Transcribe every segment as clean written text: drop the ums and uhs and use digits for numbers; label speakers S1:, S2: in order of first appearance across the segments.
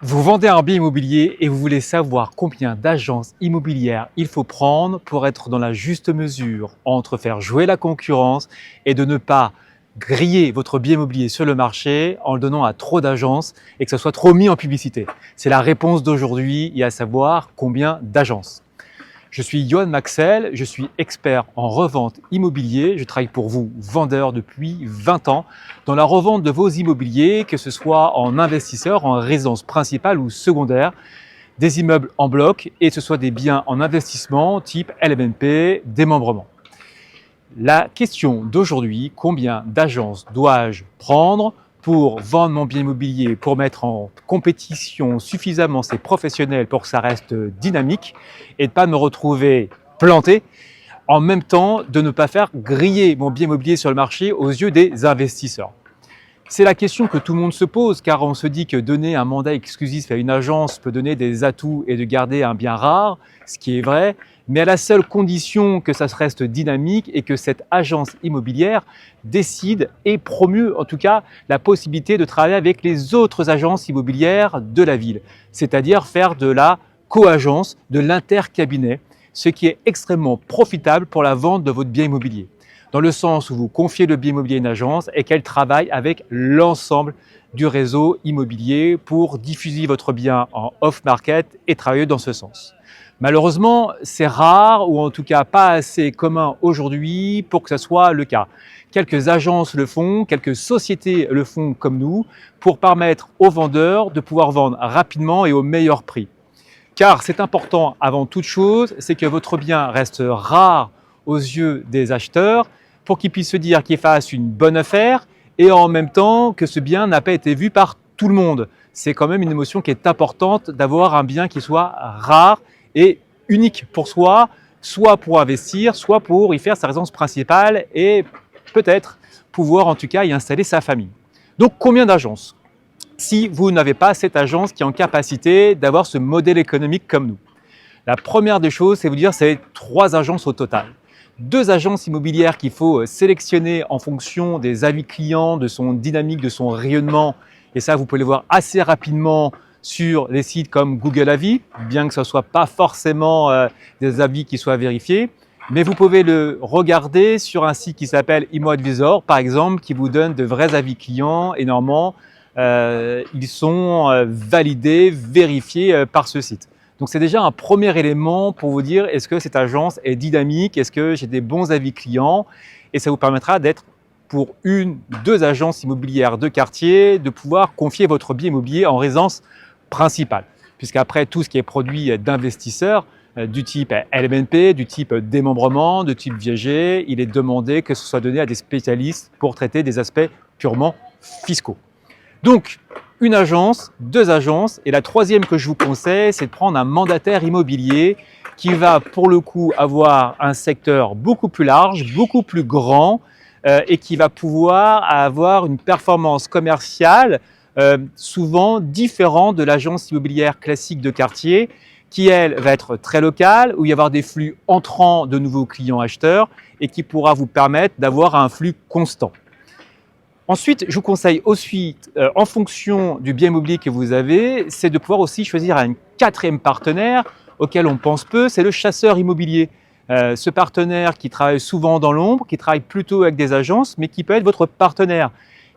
S1: Vous vendez un bien immobilier et vous voulez savoir combien d'agences immobilières il faut prendre pour être dans la juste mesure entre faire jouer la concurrence et de ne pas griller votre bien immobilier sur le marché en le donnant à trop d'agences et que ce soit trop mis en publicité. C'est la réponse d'aujourd'hui et à savoir combien d'agences. Je suis Johan Maxel, je suis expert en revente immobilier. Je travaille pour vous, vendeur, depuis 20 ans dans la revente de vos immobiliers, que ce soit en investisseur, en résidence principale ou secondaire, des immeubles en bloc et que ce soit des biens en investissement type LMNP, démembrement. La question d'aujourd'hui, combien d'agences dois-je prendre pour vendre mon bien immobilier, pour mettre en compétition suffisamment ces professionnels pour que ça reste dynamique et de ne pas me retrouver planté, en même temps de ne pas faire griller mon bien immobilier sur le marché aux yeux des investisseurs. C'est la question que tout le monde se pose, car on se dit que donner un mandat exclusif à une agence peut donner des atouts et de garder un bien rare, ce qui est vrai, mais à la seule condition que ça reste dynamique et que cette agence immobilière décide et promue en tout cas la possibilité de travailler avec les autres agences immobilières de la ville, c'est-à-dire faire de la co-agence, de l'intercabinet, ce qui est extrêmement profitable pour la vente de votre bien immobilier, dans le sens où vous confiez le bien immobilier à une agence et qu'elle travaille avec l'ensemble du réseau immobilier pour diffuser votre bien en off-market et travailler dans ce sens. Malheureusement, c'est rare ou en tout cas pas assez commun aujourd'hui pour que ce soit le cas. Quelques agences le font, quelques sociétés le font comme nous pour permettre aux vendeurs de pouvoir vendre rapidement et au meilleur prix. Car c'est important avant toute chose, c'est que votre bien reste rare aux yeux des acheteurs pour qu'ils puissent se dire qu'ils fassent une bonne affaire et en même temps que ce bien n'a pas été vu par tout le monde. C'est quand même une émotion qui est importante d'avoir un bien qui soit rare et unique pour soi, soit pour investir, soit pour y faire sa résidence principale et peut-être pouvoir en tout cas y installer sa famille. Donc combien d'agences ? Si vous n'avez pas cette agence qui est en capacité d'avoir ce modèle économique comme nous. La première des choses, c'est vous dire, c'est 3 agences au total. 2 agences immobilières qu'il faut sélectionner en fonction des avis clients, de son dynamique, de son rayonnement. Et ça, vous pouvez le voir assez rapidement sur des sites comme Google Avis, bien que ce ne soit pas forcément des avis qui soient vérifiés. Mais vous pouvez le regarder sur un site qui s'appelle ImmoAdvisor, par exemple, qui vous donne de vrais avis clients et normalement, ils sont validés, vérifiés par ce site. Donc c'est déjà un premier élément pour vous dire est-ce que cette agence est dynamique, est-ce que j'ai des bons avis clients, et ça vous permettra d'être pour 1-2 agences immobilières de quartier, de pouvoir confier votre bien immobilier en résidence principale. Puisqu'après tout ce qui est produit d'investisseurs, du type LMNP, du type démembrement, de type viager, il est demandé que ce soit donné à des spécialistes pour traiter des aspects purement fiscaux. Donc, une agence, 2 agences, et la troisième que je vous conseille, c'est de prendre un mandataire immobilier qui va pour le coup avoir un secteur beaucoup plus large, beaucoup plus grand et qui va pouvoir avoir une performance commerciale souvent différente de l'agence immobilière classique de quartier qui, elle, va être très locale, où il va y avoir des flux entrants de nouveaux clients acheteurs et qui pourra vous permettre d'avoir un flux constant. Ensuite, je vous conseille aussi, en fonction du bien immobilier que vous avez, c'est de pouvoir aussi choisir un 4e partenaire auquel on pense peu, c'est le chasseur immobilier. Ce partenaire qui travaille souvent dans l'ombre, qui travaille plutôt avec des agences, mais qui peut être votre partenaire,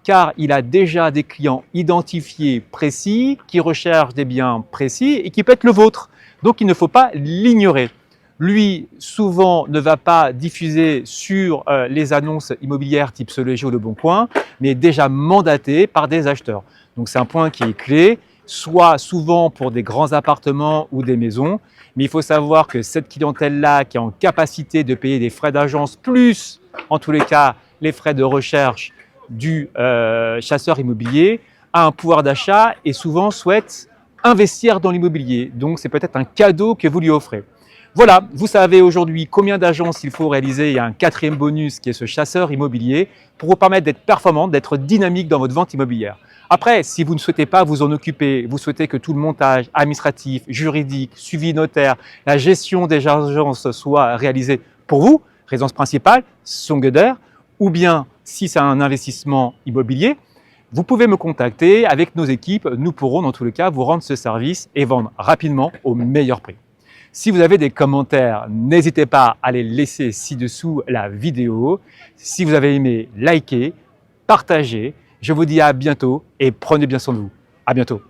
S1: car il a déjà des clients identifiés précis, qui recherchent des biens précis et qui peut être le vôtre. Donc il ne faut pas l'ignorer. Lui, souvent, ne va pas diffuser sur les annonces immobilières type Soléger ou Le Bon Coin, mais est déjà mandaté par des acheteurs. Donc c'est un point qui est clé, soit souvent pour des grands appartements ou des maisons, mais il faut savoir que cette clientèle-là qui est en capacité de payer des frais d'agence, plus en tous les cas les frais de recherche du chasseur immobilier, a un pouvoir d'achat et souvent souhaite investir dans l'immobilier. Donc c'est peut-être un cadeau que vous lui offrez. Voilà, vous savez aujourd'hui combien d'agences il faut réaliser. Il y a un 4e bonus qui est ce chasseur immobilier pour vous permettre d'être performant, d'être dynamique dans votre vente immobilière. Après, si vous ne souhaitez pas vous en occuper, vous souhaitez que tout le montage administratif, juridique, suivi notaire, la gestion des agences soit réalisé pour vous, résidence principale, secondaire, ou bien si c'est un investissement immobilier, vous pouvez me contacter. Avec nos équipes, nous pourrons dans tous les cas vous rendre ce service et vendre rapidement au meilleur prix. Si vous avez des commentaires, n'hésitez pas à les laisser ci-dessous la vidéo. Si vous avez aimé, likez, partagez. Je vous dis à bientôt et prenez bien soin de vous. À bientôt.